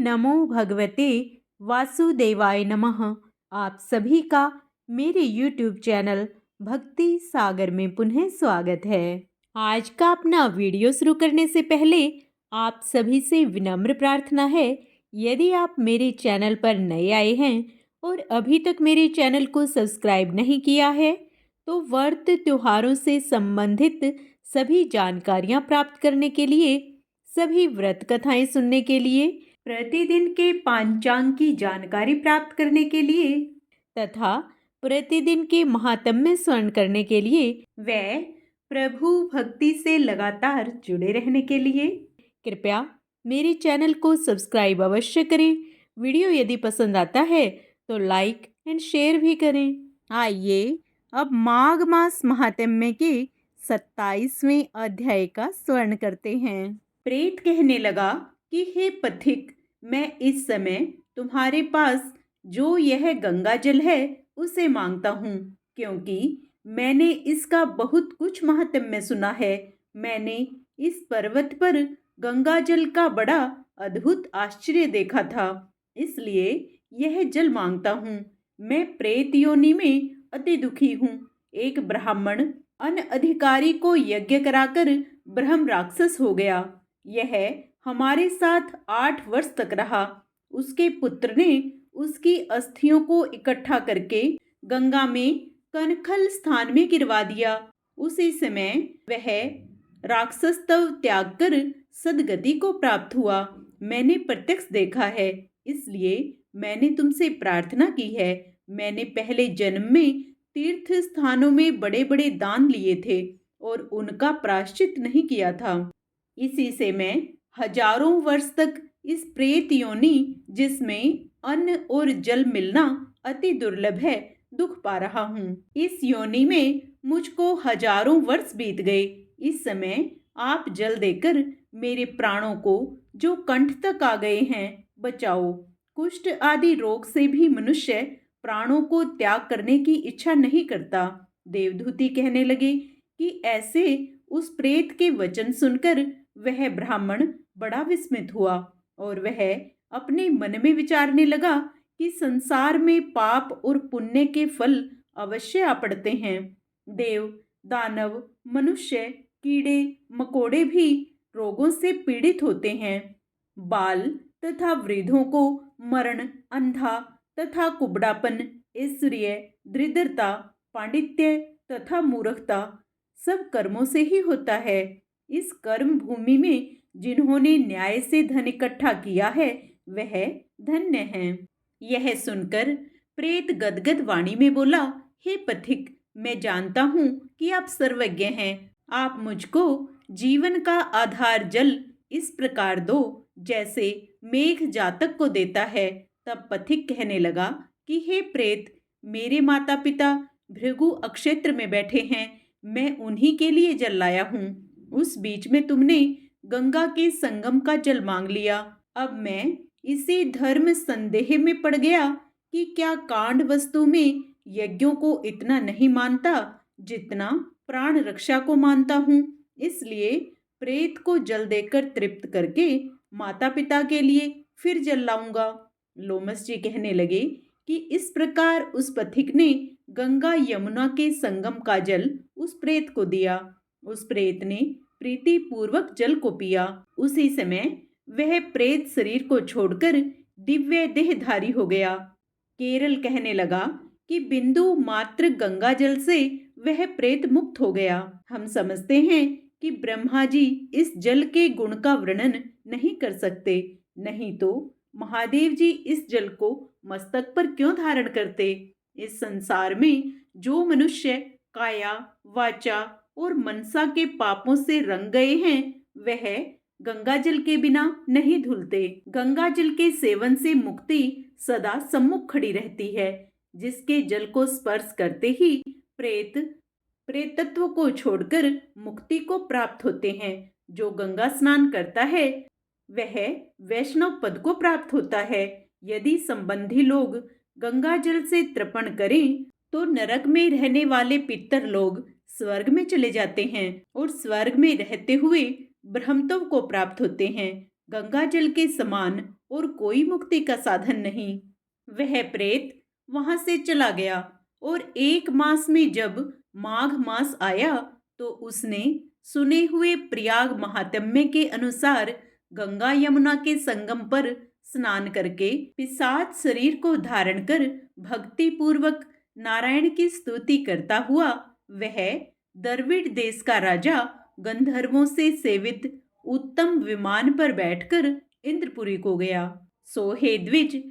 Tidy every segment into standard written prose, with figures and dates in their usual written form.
नमो भगवते वासुदेवाय नमः। आप सभी का मेरे YouTube चैनल भक्ति सागर में पुनः स्वागत है। आज का अपना वीडियो शुरू करने से पहले आप सभी से विनम्र प्रार्थना है, यदि आप मेरे चैनल पर नए आए हैं और अभी तक मेरे चैनल को सब्सक्राइब नहीं किया है तो व्रत त्योहारों से संबंधित सभी जानकारियां प्राप्त करने के लिए, सभी व्रत कथाएं सुनने के लिए, प्रतिदिन के पांचांग की जानकारी प्राप्त करने के लिए तथा प्रतिदिन के महात्म्य स्मरण करने के लिए व प्रभु भक्ति से लगातार जुड़े रहने के लिए कृपया मेरे चैनल को सब्सक्राइब अवश्य करें। वीडियो यदि पसंद आता है तो लाइक एंड शेयर भी करें। आइए अब माघ मास महात्म्य के 27वें अध्याय का स्मरण करते हैं। प्रेत कहने लगा कि हे पथिक, मैं इस समय तुम्हारे पास जो यह गंगा जल है उसे मांगता हूँ, क्योंकि मैंने इसका बहुत कुछ महात्म्य सुना है। मैंने इस पर्वत पर गंगा जल का बड़ा अद्भुत आश्चर्य देखा था, इसलिए यह जल मांगता हूँ। मैं प्रेत योनि में अति दुखी हूँ। एक ब्राह्मण अनअधिकारी को यज्ञ कराकर ब्रह्म राक्षस हो गया। यह हमारे साथ 8 वर्ष तक रहा। उसके पुत्र ने उसकी अस्थियों को इकट्ठा करके गंगा में कनखल स्थान में गिरवा दिया। उसी समय वह राक्षस तव त्याग कर सदगति को प्राप्त हुआ। मैंने प्रत्यक्ष देखा है, इसलिए मैंने तुमसे प्रार्थना की है। मैंने पहले जन्म में तीर्थ स्थानों में बड़े बड़े दान लिए थे और उनका प्रायश्चित नहीं किया था। इसी से मैं हजारों वर्ष तक इस प्रेत योनि, जिसमें अन्न और जल मिलना अति दुर्लभ है, दुख पा रहा हूँ। इस योनि में मुझको हजारों वर्ष बीत गए। इस समय आप जल देकर मेरे प्राणों को, जो कंठ तक आ गए हैं, बचाओ। कुष्ठ आदि रोग से भी मनुष्य प्राणों को त्याग करने की इच्छा नहीं करता। देवदूती कहने लगे कि ऐसे उस प्रेत के वचन सुनकर वह ब्राह्मण बड़ा विस्मित हुआ और वह अपने मन में विचारने लगा कि संसार में पाप और पुण्य के फल अवश्य आ पड़ते हैं। देव, दानव, मनुष्य, कीड़े मकोड़े भी रोगों से पीड़ित होते हैं। बाल तथा वृद्धों को मरण, अंधा तथा कुबड़ापन, ऐश्वर्य, दरिद्रता, पांडित्य तथा मूर्खता सब कर्मों से ही होता है। इस कर्म भूमि में जिन्होंने न्याय से धन इकट्ठा किया है वह धन्य हैं। यह सुनकर प्रेत गदगद वाणी में बोला, हे पथिक, मैं जानता हूँ कि आप सर्वज्ञ हैं। आप मुझको जीवन का आधार जल इस प्रकार दो जैसे मेघ जातक को देता है। तब पथिक कहने लगा कि हे प्रेत, मेरे माता पिता भृगु अक्षेत्र में बैठे हैं। मैं उन्हीं के लिए जल लाया हूँ। उस बीच में तुमने गंगा के संगम का जल मांग लिया। अब मैं इसी धर्म संदेह में पड़ गया कि क्या कांड वस्तु में यज्ञों को इतना नहीं मानता जितना प्राण रक्षा को मानता हूँ। इसलिए प्रेत को जल देकर तृप्त करके माता पिता के लिए फिर जल लाऊंगा। लोमस जी कहने लगे कि इस प्रकार उस पथिक ने गंगा यमुना के संगम का जल उस प्रेत को दिया। उस प्रेत ने प्रीति पूर्वक जल को पिया। उसी समय वह प्रेत शरीर को छोड़कर दिव्य देहधारी हो गया। केरल कहने लगा कि बिंदु मात्र गंगा जल से वह प्रेत मुक्त हो गया। हम समझते हैं कि ब्रह्मा जी इस जल के गुण का वर्णन नहीं कर सकते, नहीं तो महादेव जी इस जल को मस्तक पर क्यों धारण करते। इस संसार में जो मनुष्य काया, वाचा और मनसा के पापों से रंग गए हैं वह गंगा जल के बिना नहीं धुलते। गंगा जल के सेवन से मुक्ति सदा सम्मुख खड़ी रहती है। जिसके जल को स्पर्श करते ही प्रेतत्व को छोड़कर मुक्ति को प्राप्त होते हैं। जो गंगा स्नान करता है वह वैष्णव पद को प्राप्त होता है। यदि संबंधी लोग गंगा जल से तर्पण करें तो नरक में रहने वाले पितर लोग स्वर्ग में चले जाते हैं और स्वर्ग में रहते हुए ब्रह्मत्व को प्राप्त होते हैं। गंगा जल के समान और कोई मुक्ति का साधन नहीं। वह प्रेत वहां से चला गया और 1 मास में जब माघ मास आया तो उसने सुने हुए प्रयाग महात्म्य के अनुसार गंगा यमुना के संगम पर स्नान करके पिशाच शरीर को धारण कर भक्ति पूर्वक नारायण की स्तुति करता हुआ वह द्रविड़ देश का राजा गंधर्वों से सेवित उत्तम विमान पर बैठकर इंद्रपुरी को गया। सो हे द्विज,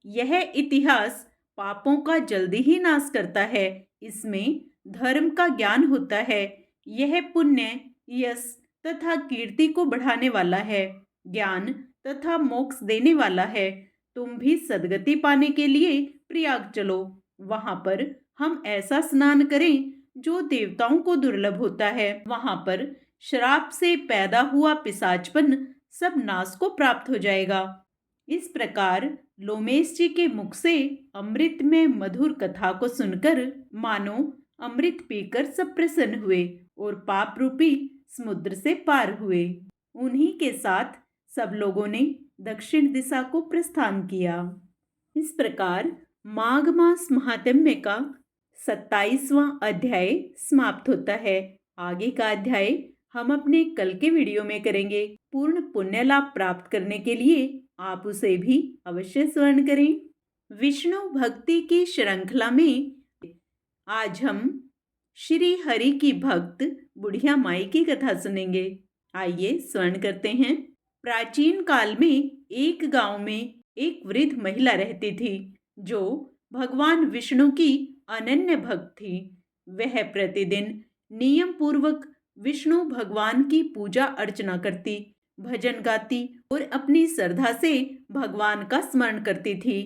यह इतिहास पापों का जल्दी ही नाश करता है। इसमें धर्म का ज्ञान होता है। यह पुण्य, यश तथा कीर्ति को बढ़ाने वाला है, ज्ञान तथा मोक्ष देने वाला है। तुम भी सद्गति पाने के लिए प्रयाग चलो। वहां पर हम ऐसा स्नान करें जो देवताओं को दुर्लभ होता है। वहां पर श्राप से पैदा हुआ पिशाचपन सब नाश को प्राप्त हो जाएगा। इस प्रकार लोमेश जी के मुख से अमृत में मधुर कथा को सुनकर मानो अमृत पीकर सब प्रसन्न हुए और पाप रूपी समुद्र से पार हुए। उन्हीं के साथ सब लोगों ने दक्षिण दिशा को प्रस्थान किया। इस प्रकार माघ मास महात्म्य का 27वां अध्याय समाप्त होता है। आगे का अध्याय हम अपने कल के वीडियो में करेंगे। पूर्ण पुण्य लाभ प्राप्त करने के लिए आप उसे भी अवश्य स्मरण करें। विष्णु भक्ति की श्रृंखला में आज हम श्री हरि की भक्त बुढ़िया माई की कथा सुनेंगे। आइए स्मरण करते हैं। प्राचीन काल में एक गांव में एक वृद्ध महिला रहती थी जो भगवान विष्णु की अनन्य भक्त थी। वह प्रतिदिन नियम पूर्वक विष्णु भगवान की पूजा अर्चना करती, भजन गाती और अपनी श्रद्धा से भगवान का स्मरण करती थी।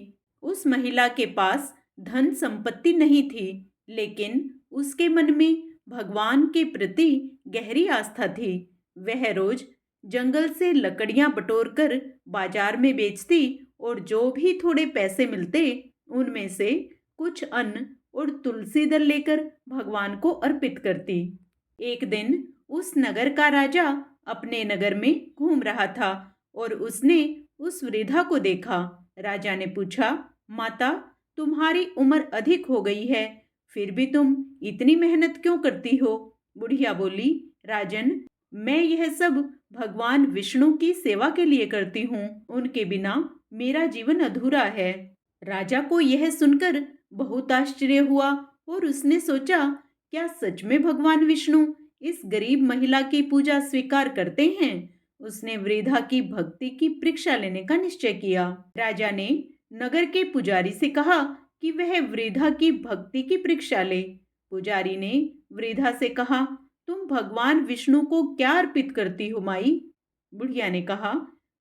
उस महिला के पास धन संपत्ति नहीं थी, लेकिन उसके मन में भगवान के प्रति गहरी आस्था थी। वह रोज जंगल से लकड़ियां बटोरकर बाजार में बेचती और जो भी थोड़े पैसे मिलते उनमें से कुछ अन्न और तुलसी दल लेकर भगवान को अर्पित करती। एक दिन उस नगर का राजा अपने नगर में घूम रहा था और उसने उस वृद्धा को देखा। राजा ने पूछा, माता, तुम्हारी उम्र अधिक हो गई है, फिर भी तुम इतनी मेहनत क्यों करती हो? बुढ़िया बोली, राजन, मैं यह सब भगवान विष्णु की सेवा के लिए करती हूँ। उनके बिना मेरा जीवन अधूरा है। राजा को यह सुनकर बहुत आश्चर्य हुआ और उसने सोचा, क्या सच में भगवान विष्णु इस गरीब महिला की पूजा स्वीकार करते हैं? उसने वृद्धा की भक्ति की परीक्षा लेने का निश्चय किया। राजा ने नगर के पुजारी से कहा कि वह वृद्धा की भक्ति की परीक्षा ले। पुजारी ने वृद्धा से कहा, तुम भगवान विष्णु को क्या अर्पित करती हो माई? बुढ़िया ने कहा,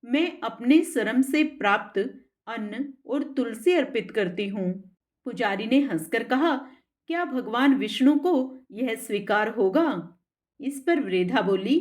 मैं अपने श्रम से प्राप्त अन्न और तुलसी अर्पित करती हूँ। पुजारी ने हंसकर कहा, क्या भगवान विष्णु को यह स्वीकार होगा? इस पर वृद्धा बोली,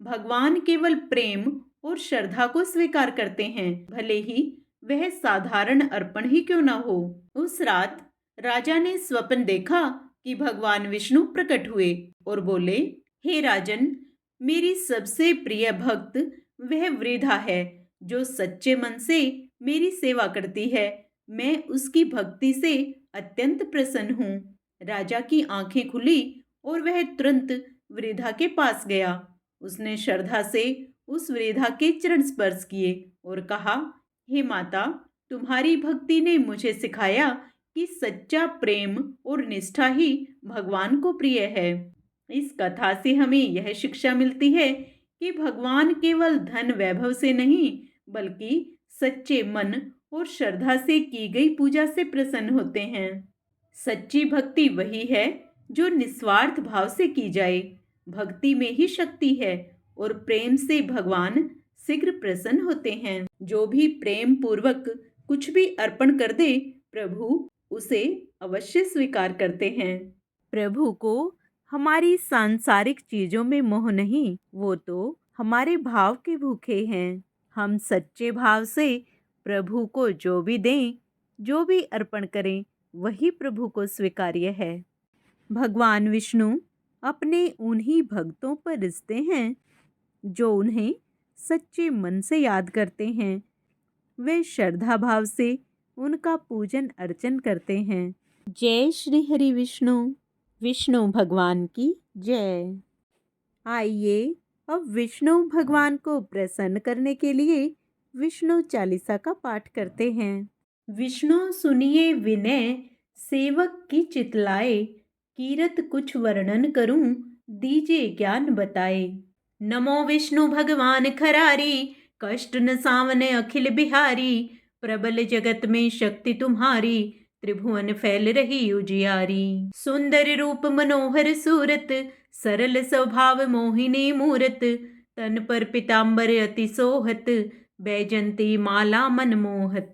भगवान केवल प्रेम और श्रद्धा को स्वीकार करते हैं, भले ही वह साधारण अर्पण ही क्यों न हो। उस रात राजा ने स्वप्न देखा कि भगवान विष्णु प्रकट हुए और बोले, हे राजन, मेरी सबसे प्रिय भक्त वह वृद्धा है जो सच्चे मन से मेरी सेवा करती है। मैं उसकी भक्ति से अत्यंत प्रसन्न हूँ। राजा की आंखें खुली और वह तुरंत वृद्धा के पास गया। उसने श्रद्धा से उस वृद्धा के चरण स्पर्श किए और कहा, हे माता, तुम्हारी भक्ति ने मुझे सिखाया कि सच्चा प्रेम और निष्ठा ही भगवान को प्रिय है। इस कथा से हमें यह शिक्षा मिलती है कि भगवान केवल धन वैभव से नहीं बल्कि सच्चे मन और श्रद्धा से की गई पूजा से प्रसन्न होते हैं। सच्ची भक्ति वही है जो निस्वार्थ भाव से की जाए। भक्ति में ही शक्ति है और प्रेम से भगवान शीघ्र प्रसन्न होते हैं। जो भी प्रेम पूर्वक कुछ भी अर्पण कर दे, प्रभु उसे अवश्य स्वीकार करते हैं। प्रभु को हमारी सांसारिक चीजों में मोह नहीं, वो तो हमारे भाव के भूखे हैं। हम सच्चे भाव से प्रभु को जो भी दें, जो भी अर्पण करें, वही प्रभु को स्वीकार्य है। भगवान विष्णु अपने उन्हीं भक्तों पर रिझते हैं जो उन्हें सच्चे मन से याद करते हैं। वे श्रद्धा भाव से उनका पूजन अर्चन करते हैं। जय श्री हरि विष्णु। विष्णु भगवान की जय। आइए अब विष्णु भगवान को प्रसन्न करने के लिए विष्णु चालीसा का पाठ करते हैं। विष्णु सुनिए विनय सेवक की चितलाए, कीरत कुछ वर्णन करूं दीजिए ज्ञान बताए। नमो विष्णु भगवान खरारी, कष्ट न सावने अखिल बिहारी। प्रबल जगत में शक्ति तुम्हारी, त्रिभुवन फैल रही उजियारी। सुंदर रूप मनोहर सूरत, सरल स्वभाव मोहिनी मूरत। तन पर पीतांबर अति सोहत, बैजंती माला मन मोहत।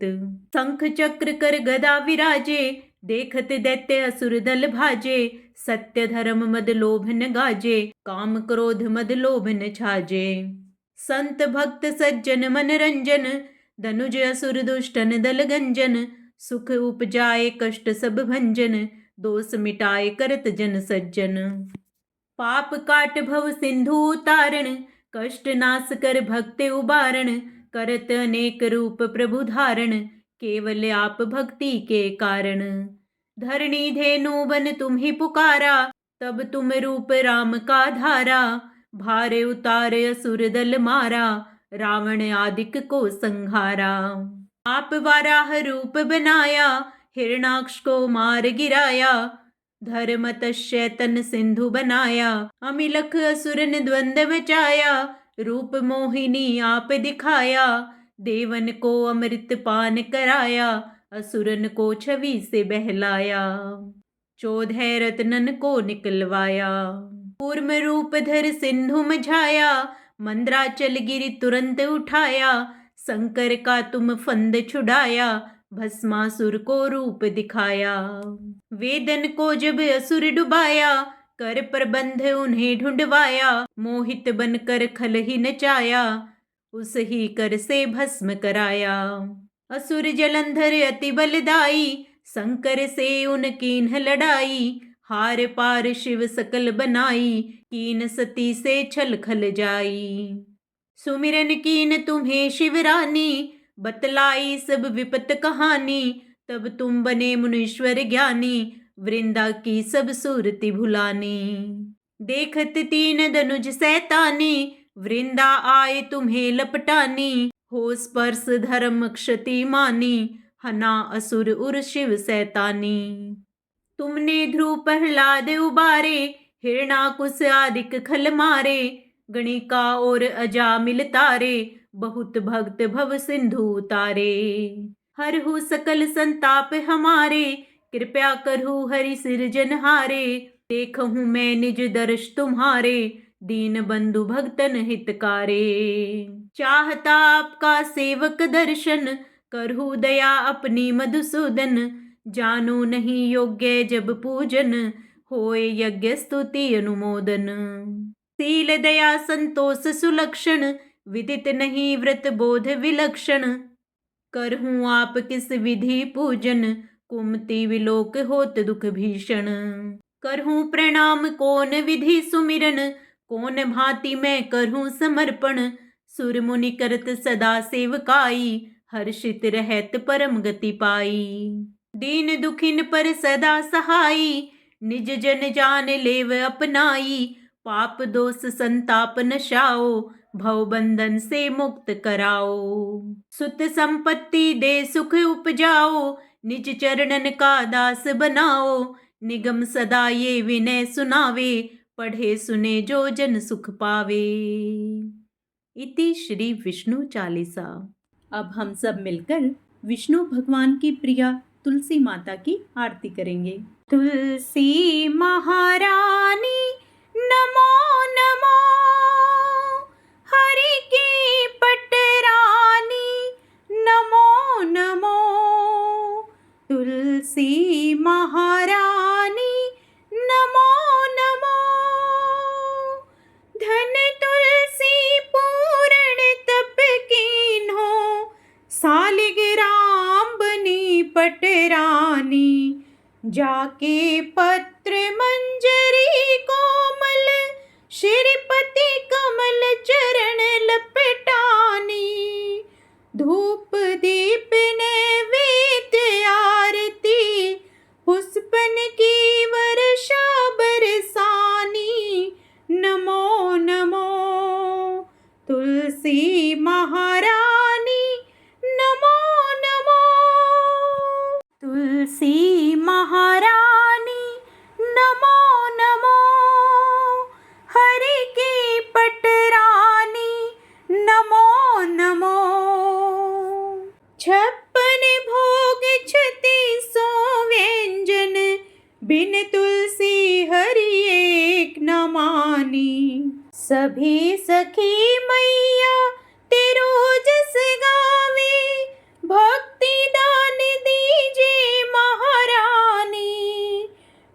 शंख चक्र कर गदा विराजे, देखत दैत्य असुर दल भाजे। सत्य धर्म मद लोभ न गाजे, काम क्रोध मद लोभ न छाजे। संत भक्त सज्जन मन रंजन, धनुज असुर दुष्टन दल गंजन। सुख उपजाए कष्ट सब भंजन, दोष मिटाए करत जन सज्जन। पाप काट भव सिंधु उतारण, कष्ट नाश कर भक्त उबारण। करत अनेक रूप प्रभु धारण, केवल आप भक्ति के कारण। धरणी धेनु बन तुम्हि पुकारा, तब तुम रूप राम का धारा। भारे उतारे असुर दल मारा, रावण आदिक को संहारा। आप वाराह रूप बनाया, हिरणाक्ष को मार गिराया। धर्म तन सिंधु बनाया, अमिलख असुर ने द्वंद मचाया। रूप मोहिनी आप दिखाया, देवन को अमृत पान कराया। असुरन को छवि से बहलाया, 14 रत्नन को निकलवाया। कूर्म रूप धर सिंधु मझाया, मंद्राचल गिरि तुरंत उठाया। शंकर का तुम फंद छुड़ाया, भस्मासुर को रूप दिखाया। वेदन को जब असुर डुबाया, कर प्रबंध उन्हें ढूंढवाया। मोहित बनकर खल ही नचाया, उस ही कर से भस्म कराया। असुर जलंधर अति बलदाई, शंकर से उन कीन्ह लड़ाई। हार पार शिव सकल बनाई, कीन सती से छल खल जाई। सुमिरन कीन तुम्हें शिवरानी, बतलाई सब विपत कहानी। तब तुम बने मुनीश्वर ज्ञानी, वृंदा की सब सूरति भुलानी। देखत 3 धनुज सैतानी, वृंदा आए तुम्हें लपटानी। हो स्पर्श धर्म क्षति मानी, हना असुर उर शिव सैतानी। तुमने ध्रुव प्रहलाद उबारे, हिरणाकुश आदिक खल मारे। गणिका और अजामिल तारे, बहुत भक्त भव सिंधु उतारे। हरहु सकल संताप हमारे, कृपया करहु हरि सिरजनहारे। देखहूँ मैं निज दर्श तुम्हारे, दीन बंधु भक्तन हितकारे। चाहता आपका सेवक दर्शन, करहु दया अपनी मधुसूदन। जानो नहीं योग्य जब पूजन, होए यज्ञ स्तुति अनुमोदन। शील दया संतोष सुलक्षण, विदित नहीं व्रत बोध विलक्षण। करहूँ आप किस विधि पूजन, कुमति विलोक होत दुख भीषण। करहूँ प्रणाम कौन विधि सुमिरन, कौन भांति मैं करहूँ समर्पण। सुर मुनि करत सदा सेवकाई, हर्षित रहत परम गति पाई। दीन दुखिन पर सदा सहाई, निज जन जान लेव अपनाई। पाप दोष संताप नशाओ, भव बंधन से मुक्त कराओ। सुत संपत्ति दे सुख उपजाओ, निज चरणन का दास बनाओ। निगम सदा ये विनय सुनावे, पढ़े सुने जो जन सुख पावे। इति श्री विष्णु चालीसा। अब हम सब मिलकर विष्णु भगवान की प्रिया तुलसी माता की आरती करेंगे। तुलसी महारानी नमो नमो, हरि की पटरानी नमो नमो। तुलसी महारानी नमो नमो, धन तुलसी पूर्ण तप कीन्हो। सालिग्राम बनी पटरानी, जाके पत्र मंजरी कोमल। श्रीपति कमल चरण लपटानी, धूप दे छप्पन भोग 36 व्यंजन, बिन तुलसी हरि एक न मानी। सभी सखी मैया तेरो जस गावे, भक्ति दान दीजे महारानी।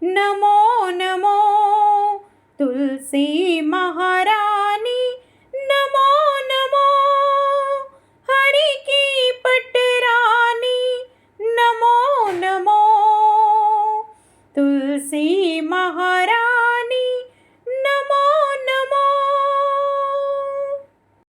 नमो नमो तुलसी महारानी, नमो नमो हरि की पटरानी। नमो नमो तुलसी महारानी।